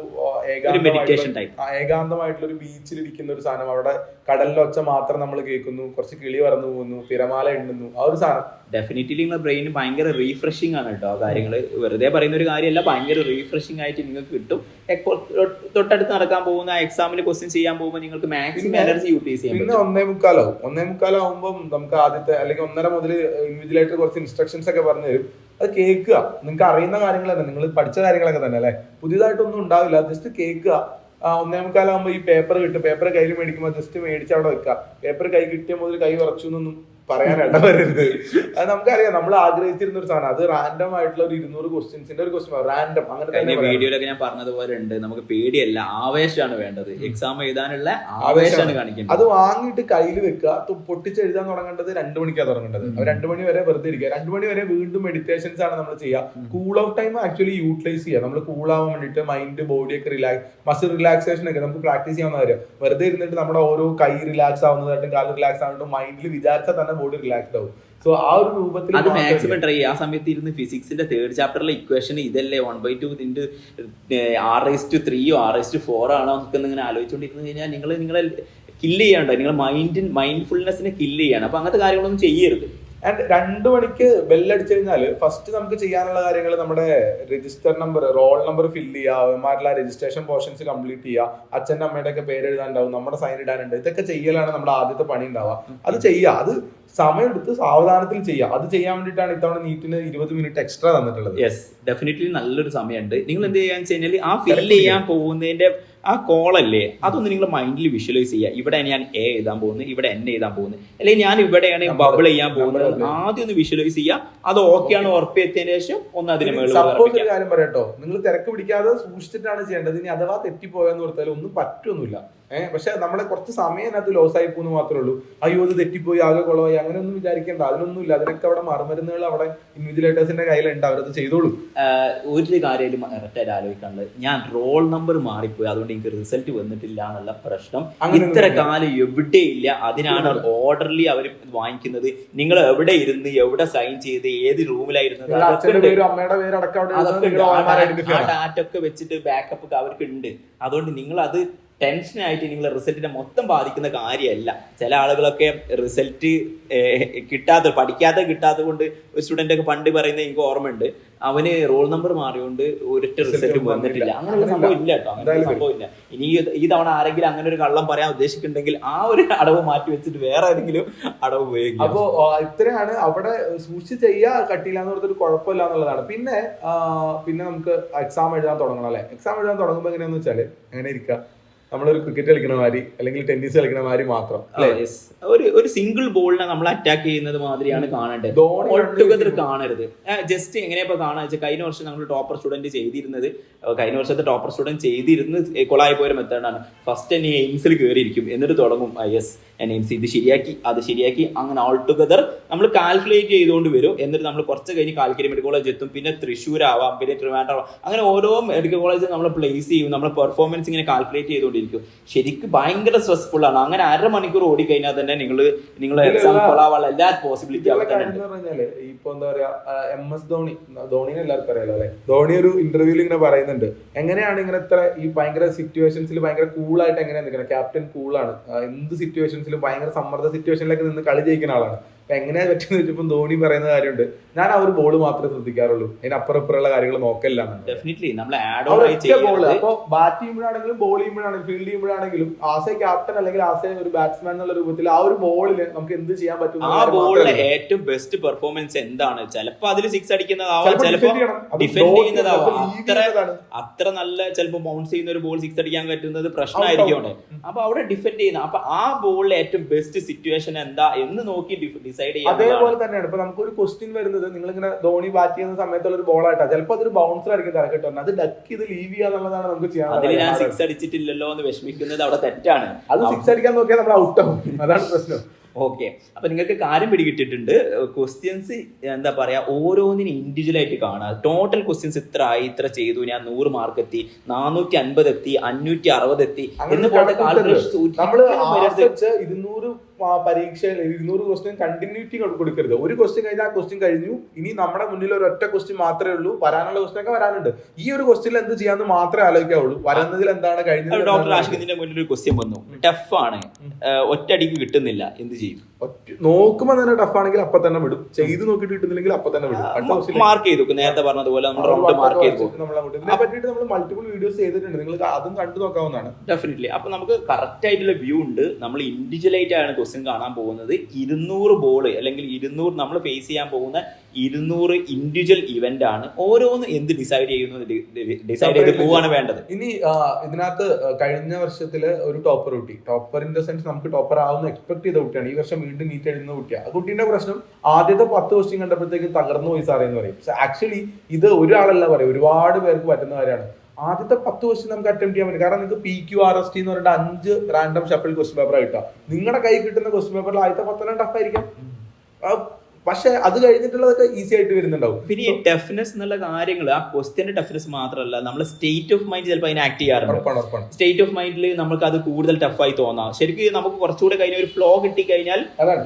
ഏകാന്തമായിട്ടുള്ള ഒരു ബീച്ചിൽ ഇരിക്കുന്ന ഒരു സാധനം. അവിടെ കടലിലെ ഒച്ച മാത്രം നമ്മൾ കേൾക്കുന്നു, കുറച്ച് കിളി പറന്നു പോകുന്നു, തിരമാല എണ്ണുന്നു, ആ ഒരു സാധനം. ഡെഫിനറ്റ്ലി നിങ്ങളുടെ ബ്രെയിൻ ഭയങ്കര റീഫ്രഷിംഗ് ആണ് കേട്ടോ. ആ കാര്യങ്ങൾ വെറുതെ പറയുന്ന ഒരു കാര്യമല്ല, ഭയങ്കര റീഫ്രഷിംഗ് ആയിട്ട് നിങ്ങൾക്ക് കിട്ടും. തൊട്ടടുത്ത് നടക്കാൻ പോകുന്ന എക്സാമിന് ക്വസ്റ്റ്യൻ ചെയ്യാൻ പോകുമ്പോൾ നിങ്ങൾക്ക് മാക്സിമം എനർജി യൂട്ടിലൈസ് ചെയ്യാൻ പറ്റും. പിന്നെ 1:45 ആവുമ്പോൾ നമുക്ക് ആദ്യത്തെ അല്ലെങ്കിൽ 1:30 മുതൽ ഇൻവിജിലേറ്റർ കുറച്ച് ഇൻസ്ട്രക്ഷൻസ് ഒക്കെ പറഞ്ഞു തരും. അത് കേൾക്കുക. നിങ്ങൾക്ക് അറിയുന്ന കാര്യങ്ങൾ തന്നെ, നിങ്ങൾ പഠിച്ച കാര്യങ്ങളൊക്കെ തന്നെ അല്ലെ, പുതിയതായിട്ടൊന്നും ഉണ്ടാവില്ല. ജസ്റ്റ് കേൾക്കുക. 1:45 ആകുമ്പോൾ ഈ പേപ്പർ കിട്ടും. പേപ്പർ കയ്യിൽ മേടിക്കുമ്പോൾ ജസ്റ്റ് മേടിച്ച് അവിടെ വെക്കുക. പേപ്പർ കൈ കിട്ടിയ മുതൽ കൈ വിറച്ചു എന്നൊന്നും പറയാൻ ഇടവരരുത്. അത് നമുക്കറിയാം, നമ്മൾ ആഗ്രഹിച്ചിരുന്ന ഒരു സാധനം. അത് റാൻഡം ആയിട്ടുള്ള ഒരു 200 ക്വസ്റ്റ്യൻസിന്റെ ഒരു ക്വസ്റ്റ്യൻ റാൻഡം. അങ്ങനെ വീഡിയോയിലൊക്കെ ഞാൻ പറഞ്ഞതുപോലെ ഉണ്ട്. നമുക്ക് പേടിയല്ല, ആവേശമാണ് വേണ്ടത്. എക്സാം എഴുതാനുള്ള ആവേശമാണ് കാണിക്കുന്നത്. അത് വാങ്ങിയിട്ട് കയ്യിൽ വെക്കുക. പൊട്ടിച്ച് എഴുതാൻ തുടങ്ങേണ്ടത് 2 മണിക്കാണ് തുടങ്ങേണ്ടത്. 2 മണി വരെ വെറുതെ ഇരിക്കുക. 2 മണി വരെ വീണ്ടും മെഡിറ്റേഷൻസ് ആണ് നമ്മൾ ചെയ്യുക. Cool off time actually utilise ചെയ്യുക. നമ്മൾ കൂൾ ആവാൻ വേണ്ടിയിട്ട് മൈൻഡ്, ബോഡിയൊക്കെ റിലാക്സ്, മസിൽ റിലാക്സേഷൻ ഒക്കെ നമുക്ക് പ്രാക്ടീസ് ചെയ്യാവുന്ന കാര്യം. വെറുതെ ഇരുന്നിട്ട് നമ്മുടെ ഓരോ കൈ റിലാക്സ് ആവുന്നതായിട്ടും കാല് റിലാക്സ് ആവുന്നതും മൈൻഡിൽ വിചാരിച്ചാൽ തന്നെ ബോഡി റിലാക്സ്ഡ് ആവും. സോ ആ ഒരു രൂപത്തിൽ അത് മാക്സിമം ട്രൈ ചെയ്യുക. ആ സമയത്ത് ഇരുന്ന് ഫിസിക്സിന്റെ 3rd ചാപ്റ്ററിലെ ഇക്വേഷൻ ഇതല്ലേ 1/2 r3 r4 ആണോ എന്നൊക്കെ ഇങ്ങനെ ആലോചിച്ചുകൊണ്ടിരുന്നു കഴിഞ്ഞാൽ നിങ്ങളെ കില്ല് ചെയ്യാണ്ടോ, നിങ്ങൾ മൈൻഡ്ഫുൾനെസ്സിനെ കില്ല് ചെയ്യാണ്. അപ്പൊ അങ്ങനത്തെ കാര്യങ്ങളൊന്നും ചെയ്യരുത്. ആൻഡ് 2 മണിക്ക് ബെല്ലടിച്ചു കഴിഞ്ഞാൽ ഫസ്റ്റ് നമുക്ക് ചെയ്യാനുള്ള കാര്യങ്ങൾ നമ്മുടെ register number, roll number fill ചെയ്യുക, അവന്മാരുടെ രജിസ്ട്രേഷൻ പോർഷൻസ് കംപ്ലീറ്റ് ചെയ്യുക, അച്ഛൻ്റെ അമ്മയുടെ ഒക്കെ പേര് എഴുതാനുണ്ടാവും, നമ്മുടെ സൈൻ ഇടാനുണ്ട്. ഇതൊക്കെ ചെയ്യലാണ് നമ്മുടെ ആദ്യത്തെ പണി ഉണ്ടാവുക. അത് ചെയ്യുക. അത് സമയമെടുത്ത് സാവധാനത്തിൽ ചെയ്യുക. അത് ചെയ്യാൻ വേണ്ടിയിട്ടാണ് ഇത്തവണ നീറ്റിന് 20 മിനിറ്റ് എക്സ്ട്രാ തന്നിട്ടുള്ളത്. യെസ്, ഡെഫിനറ്റ്ലി നല്ലൊരു സമയമുണ്ട്. നിങ്ങൾ എന്ത് ചെയ്യാന്ന് വെച്ച് കഴിഞ്ഞാൽ ആ ഫില്ല് ചെയ്യാൻ പോകുന്നതിന്റെ ആ കോളല്ലേ അതൊന്ന് നിങ്ങൾ മൈൻഡിൽ വിഷ്വലൈസ് ചെയ്യുക. ഇവിടെ ഞാൻ എ എഴുതാൻ പോകുന്നത്, ഇവിടെ എൻ എഴുതാൻ പോകുന്നത്, അല്ലെങ്കിൽ ഞാൻ ഇവിടെയാണ് ബബിൾ ചെയ്യാൻ പോകുന്നത്. ആദ്യം ഒന്ന് വിഷ്വലൈസ് ചെയ്യുക. അത് ഓക്കെ ആണ് ഉറപ്പെത്തിയതിനു ശേഷം ഒന്ന് അതിന് സപ്പോസ് ഒരു കാര്യം പറയട്ടോ, നിങ്ങൾ തിരക്ക് പിടിക്കാതെ സൂക്ഷിച്ചിട്ടാണ് ചെയ്യേണ്ടത്. ഇനി അഥവാ തെറ്റിപ്പോയെന്ന് ഓർത്താലും ഒന്നും പറ്റൊന്നുമില്ല. പക്ഷെ നമ്മുടെ കുറച്ച് സമയം അതിനകത്ത് ലോസ് ആയി പോകുന്നു മാത്രമേ ഉള്ളൂ. അയ്യോ ഇത് തെറ്റിപ്പോയി ആകെ കുളമായി അങ്ങനെയൊന്നും വിചാരിക്കേണ്ട. അതിനൊന്നുമില്ല. അതിനൊക്കെ അവിടെ മറുമരുന്നുകൾ അവിടെ ഇൻവിജിലേറ്റേഴ്സിന്റെ കയ്യിലുണ്ട്, അവരത് ചെയ്തോളൂ. ഒരു കാര്യം കറക്റ്റായിട്ട് ആലോചിക്കാനുള്ളത്, ഞാൻ റോൾ നമ്പർ മാറിപ്പോയി അതുകൊണ്ട് എനിക്ക് റിസൾട്ട് വന്നിട്ടില്ല എന്നുള്ള പ്രശ്നം ഇത്ര കാലം എവിടെയില്ല. അതിനാണ് ഓർഡർലി അവർ വാങ്ങിക്കുന്നത്. നിങ്ങൾ എവിടെ ഇരുന്ന് എവിടെ സൈൻ ചെയ്ത് ഏത് റൂമിലായിരുന്നത് ആ ഡാറ്റ ഒക്കെ വെച്ചിട്ട് ബാക്കപ്പ് ഒക്കെ അവർക്ക് ഉണ്ട്. അതുകൊണ്ട് നിങ്ങൾ അത് ടെൻഷനായിട്ട് നിങ്ങളെ റിസൾട്ടിനെ മൊത്തം ബാധിക്കുന്ന കാര്യമല്ല. ചില ആളുകളൊക്കെ റിസൾട്ട് കിട്ടാത്ത കൊണ്ട് ഒരു സ്റ്റുഡന്റ് ഒക്കെ പണ്ട് പറയുന്നത് എനിക്ക് ഓർമ്മയുണ്ട്, അവന് റോൾ നമ്പർ മാറിയോണ്ട് ഒരൊറ്റ റിസൾട്ട് വന്നിട്ടില്ല. അങ്ങനെ ഒരു സംഭവം ഇല്ല കേട്ടോ, അങ്ങനെ ഒരു സംഭവം ഇല്ല. ഇനി ഈ തവണ ആരെങ്കിലും അങ്ങനെ ഒരു കള്ളം പറയാൻ ഉദ്ദേശിക്കുന്നുണ്ടെങ്കിൽ ആ ഒരു അടവ് മാറ്റി വെച്ചിട്ട് വേറെ ഏതെങ്കിലും അടവ് ഉപയോഗിക്കും. അപ്പോ ഇത്രയാണ് അവിടെ സൂക്ഷിച്ച് ചെയ്യാ, കട്ടിയില്ല എന്ന് പറഞ്ഞൊരു കുഴപ്പമില്ല എന്നുള്ളതാണ്. പിന്നെ നമുക്ക് എക്സാം എഴുതാൻ തുടങ്ങണം അല്ലെ. എക്സാം എഴുതാൻ തുടങ്ങുമ്പോൾ എങ്ങനെയാന്ന് വെച്ചാല് എങ്ങനെ ഇരിക്കുക, നമ്മളൊരു ക്രിക്കറ്റ് കളിക്കണ മാതിരി അല്ലെങ്കിൽ ടെന്നീസ് കളിക്കണ മാതിരി മാത്രം ഒരു സിംഗിൾ ബോളിനെ നമ്മൾ അറ്റാക്ക് ചെയ്യുന്നത് മാതിരിയാണ് കാണേണ്ടത്, ഓൾ ടുഗദർ കാണരുത്. ജസ്റ്റ് എങ്ങനെയാ കാണാൻ വെച്ചാൽ കഴിഞ്ഞ വർഷം നമ്മൾ ടോപ്പർ സ്റ്റുഡന്റ് ചെയ്തിരുന്നത്, കഴിഞ്ഞ വർഷത്തെ ടോപ്പർ സ്റ്റുഡന്റ് ചെയ്തിരുന്നത് കൊളായി പോയ മെത്തേഡാണ്. ഫസ്റ്റ് തന്നെ എയിംസിൽ കയറിയിരിക്കും, എന്നിട്ട് തുടങ്ങും യെസ് എയിംസ് ഇത് ശരിയാക്കി അത് ശരിയാക്കി, അങ്ങനെ ഓൾ ടുഗദർ നമ്മൾ കാൽക്കുലേറ്റ് ചെയ്തുകൊണ്ട് വരും. എന്നിട്ട് നമ്മൾ കുറച്ച് കഴിഞ്ഞ് കാലിക്കറ്റ് മെഡിക്കൽ കോളേജ് എത്തും, പിന്നെ തൃശ്ശൂർ ആവാം, പിന്നെ ട്രിവാൻഡ്രം ആവാം, അങ്ങനെ ഓരോ മെഡിക്കൽ കോളേജ് നമ്മൾ പ്ലേസ് ചെയ്യും. നമ്മൾ പെർഫോമൻസ് ഇങ്ങനെ കാൽക്കുലേറ്റ് ചെയ്തുകൊണ്ടിരിക്കും. ശരിക്കും ഭയങ്കര സ്ട്രെസ്ഫുൾ ആണ്. അങ്ങനെ 1/2 മണിക്കൂർ ഓടിക്കഴിഞ്ഞാൽ തന്നെ നിങ്ങളെ എക്സാം കൊളാവാനുള്ള എല്ലാ പോസിബിലിറ്റി അവിടെ തന്നെ ഉണ്ട്. ഇപ്പൊ എന്താ പറയാ, MS ധോണിനെ എല്ലാവർക്കും അറിയാലോ അല്ലെ. ധോണി ഒരു ഇന്റർവ്യൂവിൽ ഇങ്ങനെ പറയുന്നുണ്ട്, എങ്ങനെയാണ് ഇങ്ങനെ ഇത്ര ഈ ഭയങ്കര സിറ്റുവേഷൻസിൽ ഭയങ്കര കൂളായിട്ട് എങ്ങനെയാണ് നിൽക്കുന്നത്. ക്യാപ്റ്റൻ കൂളാണ്, എന്ത് സിറ്റുവേഷൻസിലും ഭയങ്കര സമ്മർദ്ദ സിറ്റുവേഷനിലേക്ക് നിന്ന് കളി ജയിക്കുന്ന ആളാണ്. അപ്പൊ എങ്ങനെയാ പറ്റുന്ന വെച്ചപ്പോൾ ധോണി പറയുന്ന കാര്യമുണ്ട്, ഞാൻ ആ ഒരു ബോൾ മാത്രമേ ശ്രദ്ധിക്കാറുള്ളൂ, അതിനപ്പുറപ്പുറമുള്ള കാര്യങ്ങൾ നോക്കല്ല. അപ്പൊ ബാറ്റ് ചെയ്യുമ്പോഴാണെങ്കിലും ബോൾ ചെയ്യുമ്പോഴാണെങ്കിലും ഫീൽഡ് ചെയ്യുമ്പോഴാണെങ്കിലും ആസ് എ ക്യാപ്റ്റൻ അല്ലെങ്കിൽ ആസ് എ ഒരു ബാറ്റ്സ്മാൻ എന്നുള്ള രൂപത്തിൽ ആ ഒരു ബോളില് നമുക്ക് എന്ത് ചെയ്യാൻ പറ്റും, ആ ബോളിലെ ഏറ്റവും ബെസ്റ്റ് പെർഫോമൻസ് എന്താണ്. ചിലപ്പോ അതിൽ 6 അടിക്കുന്നതാവാം, ചിലപ്പോ ഡിഫെൻഡ് ചെയ്യുന്നതാവാം. അത്ര നല്ല ചിലപ്പോ ബൗൺസ് ചെയ്യുന്ന ഒരു ബോൾ 6 അടിക്കാൻ പറ്റുന്നത് പ്രശ്നമായിരിക്കും അവിടെ. അപ്പൊ അവിടെ ഡിഫെൻഡ് ചെയ്യുന്ന, അപ്പൊ ആ ബോളിലെ ഏറ്റവും ബെസ്റ്റ് സിറ്റുവേഷൻ എന്താ എന്ന് നോക്കി ഡിസൈഡ് ചെയ്യാം. അതേപോലെ തന്നെയാണ് ഇപ്പൊ നമുക്കൊരു ക്വസ്റ്റ്യൻ വരുന്നത്, നിങ്ങൾ ഇങ്ങനെ ധോണി ബാറ്റ് ചെയ്യുന്ന സമയത്തുള്ള ഒരു ബോളായിട്ടാ, ചിലപ്പോൾ അതൊരു ബൗൺസർ ആയിരിക്കും തലക്കെട്ട്, അത് ഡക്ക് ചെയ്ത് ലീവ് ചെയ്യുക എന്നുള്ളതാണ് നമുക്ക് ചെയ്യാൻ. അതിൽ ഞാൻ 6 അടിച്ചിട്ടില്ലല്ലോ എന്ന് വിഷമിക്കുന്നത് അവിടെ തെറ്റാണ്. അത് 6 അടിക്കാൻ നോക്കിയാൽ നമ്മൾ ഔട്ട് ആവും, അതാണ് പ്രശ്നം. ഓക്കെ, അപ്പൊ നിങ്ങൾക്ക് കാര്യം പിടികിട്ടിട്ടുണ്ട്. ക്വസ്റ്റ്യൻസ് എന്താ പറയാ, ഓരോന്നിനും ഇൻഡിവിജ്വൽ ആയിട്ട് കാണുക. ടോട്ടൽ ക്വസ്റ്റ്യൻസ് ഇത്ര ആയി, ഇത്ര ചെയ്തു, ഞാൻ 100 മാർക്ക് എത്തി, 450 എത്തി, 560 എത്തി എന്ന് പോലത്തെ കാൽക്കുലേഷൻ 200 പരീക്ഷയിൽ 200 ക്വസ്റ്റ്യൻ കണ്ടിന്യൂറ്റി കൊടുക്കരുത്. ഒരു ക്വസ്റ്റ്യൻ കഴിഞ്ഞാൽ ആ ക്വസ്റ്റ്യൻ കഴിഞ്ഞു, ഇനി നമ്മുടെ മുന്നിൽ ഒരു ഒറ്റ ക്വസ്റ്റ്യൻ മാത്രമേ ഉള്ളൂ, വരാനുള്ള ക്വസ്റ്റ്യൻ ഒക്കെ വരാനുണ്ട്. ഈ ഒരു ക്വസ്റ്റ്യനിൽ എന്ത് ചെയ്യാന്ന് മാത്രമേ ആലോചിക്കാവുള്ളൂ, വരുന്നതിൽ എന്താണ് കഴിഞ്ഞത്. ഡോക്ടർ ആഷിഖിന്റെ മുന്നിൽ ഒരു ക്വസ്റ്റ്യൻ വന്നു, ടഫ് ആണ്, ഒറ്റയടിക്ക് കിട്ടുന്നില്ല, എന്ത് ചെയ്യും? നോക്കുമ്പോ തന്നെ ടഫ് ആണെങ്കിൽ അപ്പൊ തന്നെ വിടും, ചെയ്ത് നോക്കിയിട്ട് കിട്ടുന്നില്ലെങ്കിൽ അപ്പൊ തന്നെ വിടും. മാർക്ക് ചെയ്തു, നേരത്തെ പറഞ്ഞതുപോലെ മാർക്ക് ചെയ്തു. ഇതിനെ പറ്റിയിട്ട് നമ്മൾ മൾട്ടിപ്പിൾ വീഡിയോസ് ചെയ്തിട്ടുണ്ട്, നിങ്ങൾക്ക് അതും കണ്ടു നോക്കാവുന്നതാണ്. ഡെഫിനറ്റ്ലി. അപ്പൊ നമുക്ക് കറക്റ്റ് ആയിട്ടുള്ള വ്യൂ ഉണ്ട്. നമ്മൾ ഇൻഡിവിജ്വൽ ആയിട്ടാണ് ക്വസ്റ്റ്യൻ കാണാൻ പോകുന്നത്. 200 ബോൾ അല്ലെങ്കിൽ 200 നമ്മൾ ഫേസ് ചെയ്യാൻ പോകുന്ന 200 ഇൻഡിവിജ്വൽ ഇവന്റ് ആണ്. ഓരോന്ന് എന്ത് ഡിസൈഡ് ചെയ്ത് പോവാണ് വേണ്ടത്. ഇനി ഇതിനകത്ത് കഴിഞ്ഞ വർഷത്തില് ഒരു ടോപ്പർ കുട്ടി, ടോപ്പർ ഇൻ ദ സെൻസ് നമുക്ക് ടോപ്പർ ആവുന്ന എക്സ്പെക്ട് ചെയ്ത കുട്ടിയാണ്, ഈ വർഷം വീണ്ടും നീറ്റ് എഴുതുന്ന കുട്ടിയാണ്. ആ കുട്ടീന്റെ പ്രശ്നം ആദ്യത്തെ 10 ക്വസ്റ്റ്യൻ കണ്ടപ്പോഴത്തേക്കും തകർന്നു പോയി സാറേ എന്ന് പറയും. ആക്ച്വലി ഇത് ഒരാളല്ല പറയും, ഒരുപാട് പേർക്ക് പറ്റുന്ന കാര്യമാണ്. ആദ്യത്തെ 10 ക്വസ്റ്റ്യൻ നമുക്ക് അറ്റംപ്റ്റ് ചെയ്യാൻ പറ്റും. കാരണം നിങ്ങൾക്ക് PQRST എന്ന് പറഞ്ഞിട്ട് 5 റാൻഡം ഷഫിൾ ക്വസ്റ്റ്യൻ പേപ്പർ ആയിട്ടാണ് നിങ്ങളുടെ കൈ കിട്ടുന്ന ക്വസ്റ്റ്യൻ പേപ്പറിൽ ആദ്യത്തെ 10 ടഫ് ആയിരിക്കാം, പക്ഷെ അത് കഴിഞ്ഞിട്ടുള്ളതൊക്കെ ഈസി ആയിട്ട് വരുന്നുണ്ടാവും. പിന്നെ ഈ ടഫ്നെസ് എന്നുള്ള കാര്യങ്ങൾ ആ ക്വസ്റ്റ്യന്റെ ടഫ്നെസ് മാത്രമല്ല, നമ്മൾ സ്റ്റേറ്റ് ഓഫ് മൈൻഡ് ചിലപ്പോൾ അതിനെ ആക്ട് ചെയ്യാറുണ്ട്. സ്റ്റേറ്റ് ഓഫ് മൈൻഡിൽ നമുക്ക് അത് കൂടുതൽ ടഫായി തോന്നാം. ശരിക്കും നമുക്ക് കുറച്ചുകൂടെ കഴിഞ്ഞ ഒരു ഫ്ലോ കിട്ടിക്കഴിഞ്ഞാൽ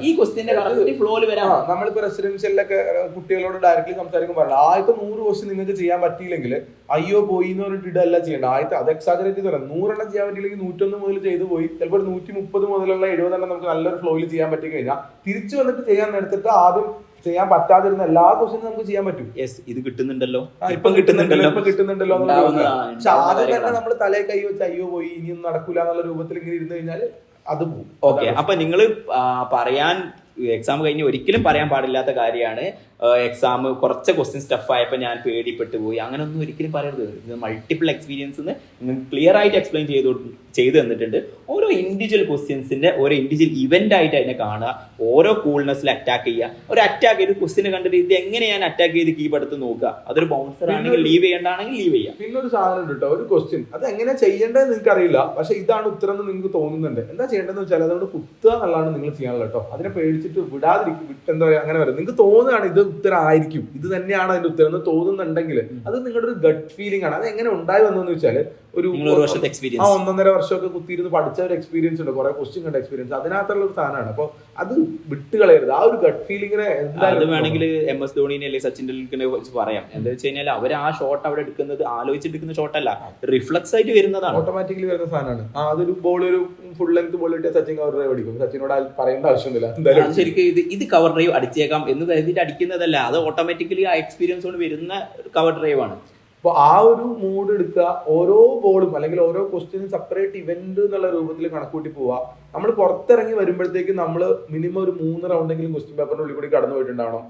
ഈ ക്വസ്റ്റ്യന്റെ കറക്റ്റ് ഫ്ലോയിൽ വരാം. നമ്മളിപ്പോ റെസിഡൻഷ്യലിലൊക്കെ കുട്ടികളോട് ഡയറക്ട്ലി സംസാരിക്കുമ്പോൾ പറയാം, ആദ്യത്തെ 100 ക്വസ്റ്റ്യൻ നിങ്ങൾക്ക് ചെയ്യാൻ പറ്റിയില്ലെങ്കിൽ അയ്യോ പോയി എന്ന് പറഞ്ഞിട്ട് ഇടല്ല ചെയ്യേണ്ട. ആദ്യത്തെ അത് എക്സാജറേറ്റ് ചെയ്ത് പറയാം, 100 ചെയ്യാൻ പറ്റിയില്ലെങ്കിൽ 101 മുതൽ ചെയ്തു പോയി, ചിലപ്പോൾ 130 മുതലുള്ള 70 നമുക്ക് നല്ലൊരു ഫ്ലോയിൽ ചെയ്യാൻ പറ്റി കഴിഞ്ഞാൽ തിരിച്ചു വന്നിട്ട് ചെയ്യാൻ നേരത്തിട്ട് ആദ്യം ചെയ്യാൻ പറ്റാതിരുന്ന എല്ലാ ക്വസ്റ്റ്യനും നമുക്ക് ചെയ്യാൻ പറ്റും. ഇത് കിട്ടുന്നുണ്ടല്ലോ, ഇപ്പൊ കിട്ടുന്നുണ്ടല്ലോ പക്ഷെ ആദ്യം തന്നെ നമ്മൾ തലേ കൈ വെച്ച് അയ്യോ പോയി ഇനിയൊന്നും നടക്കൂല എന്നുള്ള രൂപത്തിൽ ഇങ്ങനെ ഇരുന്ന് കഴിഞ്ഞാൽ അത് പോകും. ഓക്കെ, അപ്പൊ നിങ്ങൾ പറയാൻ എക്സാം കഴിഞ്ഞ് ഒരിക്കലും പറയാൻ പാടില്ലാത്ത കാര്യമാണ് എക്സാം കുറച്ച് ക്വസ്റ്റ്യൻ സ്റ്റഫ് ആയപ്പോൾ ഞാൻ പേടിപ്പെട്ടു പോയി, അങ്ങനെയൊന്നും ഒരിക്കലും പറയരുത്. ഇത് മൾട്ടിപ്പിൾ എക്സ്പീരിയൻസ് നിങ്ങൾക്ക് ക്ലിയർ ആയിട്ട് എക്സ്പ്ലെയിൻ ചെയ്തു തന്നിട്ടുണ്ട്. ഓരോ ഇൻഡിവിജ്വൽ ക്വസ്റ്റ്യൻസിന്റെ ഓരോ ഇൻഡിവിജ്വൽ ഇവന്റ് ആയിട്ട് അതിനെ കാണുക, ഓരോ കൂൾനെസ്സിൽ അറ്റാക്ക് ചെയ്യുക. ഒരു അറ്റാക്ക് ചെയ്ത് ക്വസ്റ്റിനെ കണ്ടിട്ട് ഇത് എങ്ങനെ ഞാൻ അറ്റാക്ക് ചെയ്ത് കീപ്പ് എടുത്ത് നോക്കുക. അതൊരു ബൗൺസർ ആണെങ്കിൽ ലീവ് ചെയ്യേണ്ടാണെങ്കിൽ ലീവ് ചെയ്യാം. പിന്നെ ഒരു സാധനം ഉണ്ട് കേട്ടോ, ഒരു ക്വസ്റ്റ്യൻ അത് എങ്ങനെ ചെയ്യേണ്ടത് നിങ്ങൾക്ക് അറിയില്ല, പക്ഷെ ഇതാണ് ഉത്തരം എന്ന് നിങ്ങൾക്ക് തോന്നുന്നുണ്ട്. എന്താ ചെയ്യേണ്ടതെന്ന് വെച്ചാൽ അതുകൊണ്ട് കുത്തുക എന്നുള്ളതാണ് നിങ്ങൾ ചെയ്യാനുള്ളത് കേട്ടോ. അതിനെ പേടിച്ചിട്ട് എന്താ പറയുക, അങ്ങനെ വരും. നിങ്ങൾക്ക് തോന്നുകയാണ് ഇത് ഉത്തരം ആയിരിക്കും, ഇത് തന്നെയാണ് അതിന്റെ ഉത്തരം എന്ന് തോന്നുന്നുണ്ടെങ്കിൽ അത് നിങ്ങളുടെ ഒരു ഗട്ട് ഫീലിംഗ് ആണ്. അത് എങ്ങനെ ഉണ്ടായി വന്നതെന്ന് വെച്ചാൽ ഒരു വർഷത്തെ എക്സ്പീരിയൻസ്, 1.5 വർഷമൊക്കെ കുത്തിയിരുന്ന് പഠിച്ച ഒരു എക്സ്പീരിയൻസ് ഉണ്ട്, കുറെ ക്വസ്റ്റ്യൻ കണ്ട എക്സ്പീരിയൻസ്, അതിനകത്തുള്ള ഒരു സാധനമാണ്. അപ്പൊ അത് വിട്ടുകളയരുത്. ആ ഒരു ഗട്ട് ഫീലിങ്ങിനെ അത് വേണമെങ്കിൽ MS ധോണിനെ അല്ലെങ്കിൽ സച്ചിൻ ടെണ്ടുൽക്കറിനെ കുറിച്ച് പറയാം. എന്താ വെച്ച് കഴിഞ്ഞാൽ അവർ ആ ഷോട്ട് അവിടെ എടുക്കുന്നത് ആലോചിച്ചെടുക്കുന്ന ഷോട്ടല്ല, റിഫ്ലക്സ് ആയിട്ട് വരുന്നതാണ്, ഓട്ടോമാറ്റിക്കലി വരുന്ന സാധനമാണ്. അതൊരു ബോൾ, ഒരു ഫുൾ ലെങ്ത് ബോൾ ഇട്ട് സച്ചിൻ കവർ ഡ്രൈവ് അടിക്കും. സച്ചിനോട് പറയേണ്ട ആവശ്യമൊന്നുമില്ല. എന്തായാലും ശരിക്കും ഇത് കവർ ഡ്രൈവ് അടിച്ചേക്കാം എന്ന് കരുതിയിട്ട് അടിക്കുന്നതല്ല, അത് ഓട്ടോമാറ്റിക്കലി ആ എക്സ്പീരിയൻസ് കൊണ്ട് വരുന്ന കവർ ഡ്രൈവ് ആണ്. അപ്പൊ ആ ഒരു മൂഡ് എടുക്കുക, ഓരോ ബോളും അല്ലെങ്കിൽ ഓരോ ക്വസ്റ്റ്യനും സെപ്പറേറ്റ് ഇവന്റ് എന്നുള്ള രൂപത്തിൽ കണക്കൂട്ടി പോവുക. നമ്മൾ പുറത്തിറങ്ങി വരുമ്പോഴത്തേക്ക് നമ്മൾ മിനിമം ഒരു 3 റൗണ്ടെങ്കിലും ക്വസ്റ്റ്യൻ പേപ്പറിന്റെ ഉള്ളിൽ കൂടി കടന്നു പോയിട്ടുണ്ടാവണം.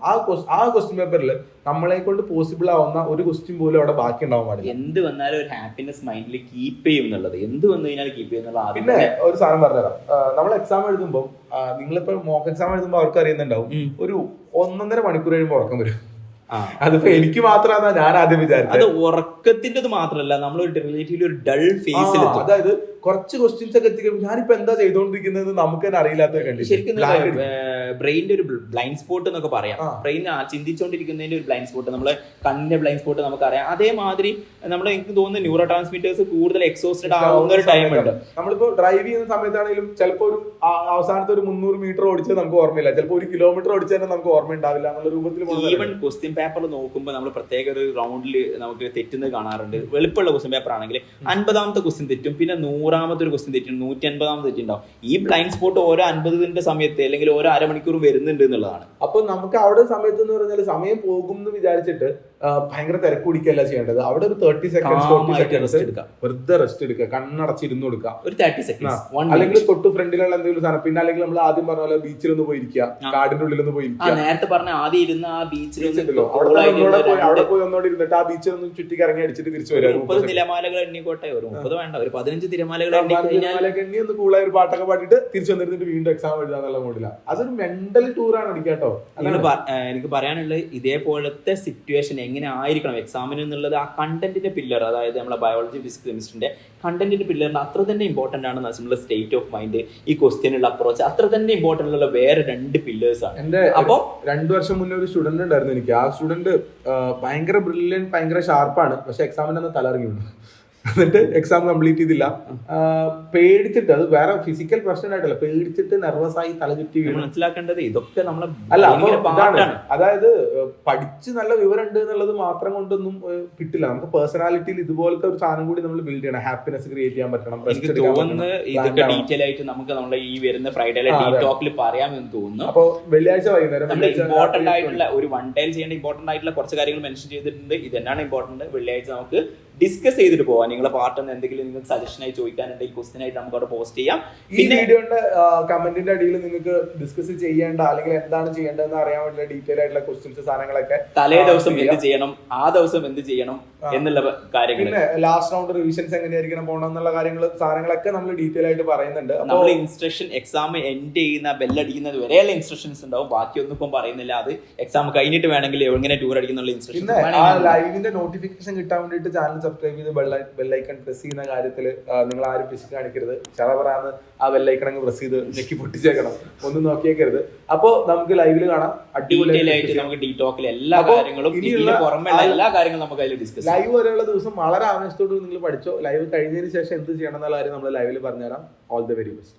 ആ ക്വസ്റ്റ്യൻ പേപ്പറിൽ നമ്മളെ കൊണ്ട് പോസിബിൾ ആവുന്ന ഒരു ക്വസ്റ്റ്യൻ പോലും അവിടെ ബാക്കി ഉണ്ടാവാൻ പാടില്ല. എന്ത് വന്നാലും ഒരു ഹാപ്പിനെസ് മൈൻഡിൽ കീപ്പ് ചെയ്യും എന്നുള്ളത്, എന്ത് വന്നു കഴിഞ്ഞാൽ കീപ്പ് ചെയ്യുന്നത്. പിന്നെ ഒരു സാധനം പറഞ്ഞുതരാം, നമ്മൾ എക്സാം എഴുതുമ്പോൾ നിങ്ങളിപ്പോ മോക്ക് എക്സാം എഴുതുമ്പോൾ അവർക്ക് അറിയുന്നുണ്ടാവും, ഒരു 1.5 മണിക്കൂർ കഴിയുമ്പോൾ ഉറക്കം വരും. അതിപ്പോ എനിക്ക് മാത്രമാണ് ഞാൻ ആദ്യം വിചാരിച്ചത്. അത് ഉറക്കത്തിന്റെ മാത്രമല്ല, നമ്മൾ റിലേറ്റീവ്ലി ഒരു ഡൾ ഫേസിൽ, അതായത് കുറച്ച് ക്വസ്റ്റ്യൻസ് ഒക്കെ എത്തിക്കുമ്പോൾ ഞാനിപ്പോ എന്താ ചെയ്തോണ്ടിരിക്കുന്നത് നമുക്ക് തന്നെ അറിയില്ലാത്ത കണ്ടീഷൻ. ശരിക്കും ബ്രെയിനിന്റെ ഒരു ബ്ലൈൻഡ് സ്പോട്ട് എന്നൊക്കെ പറയാം. ബ്രെയിൻ ചിന്തിച്ചുകൊണ്ടിരിക്കുന്നതിന്റെ ഒരു ബ്ലൈൻഡ് സ്പോട്ട്, നമ്മളെ കണ്ണിന്റെ ബ്ലൈൻഡ് സ്പോട്ട് നമുക്കറിയാം. അതേമാതിരി നമ്മളെ എനിക്ക് തോന്നുന്നു ന്യൂറോ ട്രാൻസ്മിറ്റേഴ്സ് കൂടുതൽ എക്സോസ്റ്റഡ് ആവുന്ന ഒരു ടൈം ഉണ്ട്. നമ്മളിപ്പോ ഡ്രൈവ് ചെയ്യുന്ന സമയത്താണെങ്കിലും ചിലപ്പോൾ ഒരു അവസാനത്തെ ഒരു 300 മീറ്റർ ഓടിച്ചത് നമുക്ക് ഓർമ്മയില്ല, ചിലപ്പോൾ 1 കിലോമീറ്റർ ഓടിച്ചത് തന്നെ നമുക്ക് ഓർമ്മ ഉണ്ടാവില്ല എന്നുള്ള രൂപത്തിൽ. ഈവൻ ക്വസ്റ്റ്യൻ പേപ്പർ നോക്കുമ്പോൾ നമ്മൾ പ്രത്യേക ഒരു റൗണ്ടിൽ നമുക്ക് തെറ്റുന്നത് കാണാറുണ്ട്. എളുപ്പമുള്ള ക്വസ്റ്റ്യൻ പേപ്പർ ആണെങ്കിൽ 50ാമത്തെ ക്വസ്റ്റ്യൻ തെറ്റും, പിന്നെ 100ാമത്തെ ഒരു ക്വസ്റ്റ്യൻ തെറ്റും, 150ാമത്തെ തെറ്റുണ്ടാവും. ഈ ബ്ലൈൻഡ് സ്പോട്ട് ഓരോ 50ന്റെ സമയത്ത് അല്ലെങ്കിൽ ഓരോ അരമണിക്കൂർ വരുന്നുണ്ട് എന്നുള്ളതാണ്. അപ്പൊ നമുക്ക് അവിടെ സമയത്ത് എന്ന് പറഞ്ഞാൽ സമയം പോകും എന്ന് വിചാരിച്ചിട്ട് ഭയങ്കര തിരക്ക് പിടിക്കല്ല ചെയ്യേണ്ടത്. അവിടെ ഒരു 30 സെക്കൻഡ് 40 സെക്കൻഡ്സ് വെറുതെ റെസ്റ്റ് എടുക്കുക, കണ്ണടച്ചിരുന്ന് കൊടുക്കുക, ഒരു 30 സെക്കൻഡ്സ്. അല്ലെങ്കിൽ തൊട്ട് ഫ്രണ്ടിലുള്ള എന്തെങ്കിലും സാധനം. പിന്നെ അല്ലെങ്കിൽ നമ്മൾ ആദ്യം പറഞ്ഞ പോലെ ബീച്ചിലൊന്ന് പോയിരിക്കുക, കാടിന്റെ ഉള്ളിലൊന്ന് പോയിരിക്കുക. നേരത്തെ പറഞ്ഞ ആദ്യം ഇരുന്ന ആ ബീച്ചിൽ അവിടെ പോയി ഒന്നോടെ ഇരുന്നിട്ട് ആ ബീച്ചിൽ ഒന്ന് ചുറ്റി കറങ്ങി അടിച്ചിട്ട് തിരിച്ചു വരിക. 30 തിരമാലകൾ എണ്ണിക്കോട്ടെ, ഒരു 30 വേണ്ട, ഒരു 15 തിരമാലകൾ എണ്ണി ഒന്ന് കൂളായ ഒരു പാട്ടൊക്കെ പാടിയിട്ട് തിരിച്ചു വന്നിരുന്നിട്ട് വീണ്ടും എക്സാം എഴുതാന്നുള്ള മൂഡില്ല. അതൊരു മെന്റൽ ടൂറാണ് അടിക്കാട്ടോ. എനിക്ക് പറയാനുള്ളത്, ഇതേപോലത്തെ സിറ്റുവേഷൻ എങ്ങനെ ആയിരിക്കണം എക്സാമിന് എന്നുള്ളത് ആ കണ്ടന്റിന്റെ പില്ലർ, അതായത് നമ്മളെ ബയോളജി ഫിസിക്സ് കെമിസ്ട്രിന്റെ കണ്ടന്റിന്റെ പില്ലറിന്റെ അത്ര തന്നെ ഇമ്പോർട്ടന്റ് ആണ് നമ്മുടെ സ്റ്റേറ്റ് ഓഫ് മൈൻഡ്, ഈ ക്വസ്റ്റ്യനുള്ള അപ്രോച്ച് അത്ര തന്നെ ഇമ്പോർട്ടന്റ് ഉള്ള വേറെ 2 പില്ലേഴ്സ് ആണ്. അപ്പൊ 2 വർഷം മുന്നേ ഒരു സ്റ്റുഡന്റ് ഉണ്ടായിരുന്നു എനിക്ക്. ആ സ്റ്റുഡന്റ് ഭയങ്കര ബ്രില്യന്റ്, ഭയങ്കര ഷാർപ്പാണ്, പക്ഷെ എക്സാമിന് അന്ന് തലയിറങ്ങി വീണു. എന്നിട്ട് എക്സാം കംപ്ലീറ്റ് ചെയ്തില്ല. പേടിച്ചിട്ട്, അത് വേറെ ഫിസിക്കൽ പ്രശ്നമായിട്ടല്ല, പേടിച്ചിട്ട് നെർവസ് ആയി തല ചുറ്റി വീണു. മനസ്സിലാക്കേണ്ടത് ഇതൊക്കെ നമ്മളെ അതായത് പഠിച്ച് നല്ല വിവരം ഉണ്ട് എന്നുള്ളത് മാത്രം കൊണ്ടൊന്നും കിട്ടില്ല. നമുക്ക് പേഴ്സണാലിറ്റിയിൽ ഇതുപോലത്തെ ഒരു സാധനം കൂടി നമ്മൾ ബിൽഡ് ചെയ്യണം, ഹാപ്പിനെസ് ക്രിയേറ്റ് ചെയ്യാൻ പറ്റണം. എനിക്ക് തോന്നുന്നു ഇതൊക്കെ ഡീറ്റെയിൽ ആയിട്ട് നമുക്ക് നമ്മുടെ ഈ വരുന്ന ഫ്രൈഡേയിലെ ടോക്കിൽ പറയാമെന്ന് തോന്നുന്നു. അപ്പൊ വെള്ളിയാഴ്ച വൈകുന്നേരം ഇമ്പോർട്ടന്റ് ആയിട്ടുള്ള ഒരു വൺ ടൈം ചെയ്യേണ്ട ഇമ്പോർട്ടന്റ് ആയിട്ടുള്ള കുറച്ച് കാര്യങ്ങൾ മെൻഷൻ ചെയ്തിട്ടുണ്ട്. ഇതെന്നാണ് ഇമ്പോർട്ടന്റ്, വെള്ളിയാഴ്ച നമുക്ക് ഡിസ്കസ് ചെയ്തിട്ട് പോവാം. നിങ്ങളെ പാർട്ടിൽ എന്തെങ്കിലും നിങ്ങൾക്ക് സജഷൻ ആയി ചോദിക്കാനുണ്ടെങ്കിൽ ക്വസ്റ്റ്യൻ ആയിട്ട് നമുക്ക് അവിടെ പോസ്റ്റ് ചെയ്യാം. ഈ വീഡിയോയുടെ കമന്റിന്റെ അടിയിൽ നിങ്ങൾക്ക് ഡിസ്കസ് ചെയ്യേണ്ട അല്ലെങ്കിൽ എന്താണ് ചെയ്യേണ്ടതെന്ന് അറിയാൻ വേണ്ടി ഡീറ്റെയിൽ ആയിട്ടുള്ള ക്വസ്റ്റ്യൻസ് സാധനങ്ങളൊക്കെ തലേ ദിവസം എന്ത് ചെയ്യണം, ആ ദിവസം എന്ത് ചെയ്യണം എന്നുള്ള കാര്യങ്ങൾ, പിന്നെ ലാസ്റ്റ് റൗണ്ട് റിവിഷൻസ് എങ്ങനെയായിരിക്കണം പോകണം എന്നുള്ള സാധനങ്ങളൊക്കെ നമ്മൾ ഡീറ്റെയിൽ ആയിട്ട് പറയുന്നുണ്ട്. നമ്മൾ ഇൻസ്ട്രക്ഷൻ എക്സാം എൻഡ് ചെയ്യുന്ന ബെല്ലടിക്കുന്നത് വരെയുള്ള ഇൻസ്ട്രക്ഷൻസ് ഉണ്ടാവും, ബാക്കിയൊന്നും ഇപ്പം പറയുന്നില്ല. അത് എക്സാം കഴിഞ്ഞിട്ട് വേണമെങ്കിൽ എങ്ങനെ ടൂർ അടിക്കുന്നുള്ള ഇൻസ്ട്രക്ഷൻ. പിന്നെ ആ ലൈവിന്റെ നോട്ടിഫിക്കേഷൻ കിട്ടാൻ വേണ്ടിയിട്ട് ചാനൽ സബ്സ്ക്രൈബ് ചെയ്ത് ബെല്ലൈക്കൺ പ്രസ് ചെയ്യുന്ന കാര്യത്തിൽ നിങ്ങൾ ആരും പിശുക്ക് കാണിക്കരുത്. ചറപറാന്ന് ആ ബെല്ലൈക്കൺ അങ്ങ് പ്രസ് ചെയ്ത് ഞെക്കി പൊട്ടിച്ചേക്കണം, ഒന്നും നോക്കിയേക്കരുത്. അപ്പൊ നമുക്ക് ലൈവില് കാണാം. അടിപൊളിയായിട്ട് നമുക്ക് ഡീടോക്കിൽ എല്ലാ കാര്യങ്ങളും എല്ലാ കാര്യങ്ങളും നമുക്ക് അതിൽ ഡിസ്കസ്. ലൈവ് വരെയുള്ള ദിവസം വളരെ ആവേശത്തോട് നിങ്ങൾ പഠിച്ചോ. ലൈവ് കഴിഞ്ഞതിന് ശേഷം എന്ത് ചെയ്യണം എന്നുള്ള കാര്യം നമ്മൾ ലൈവിൽ പറഞ്ഞുതരാം. All the very best.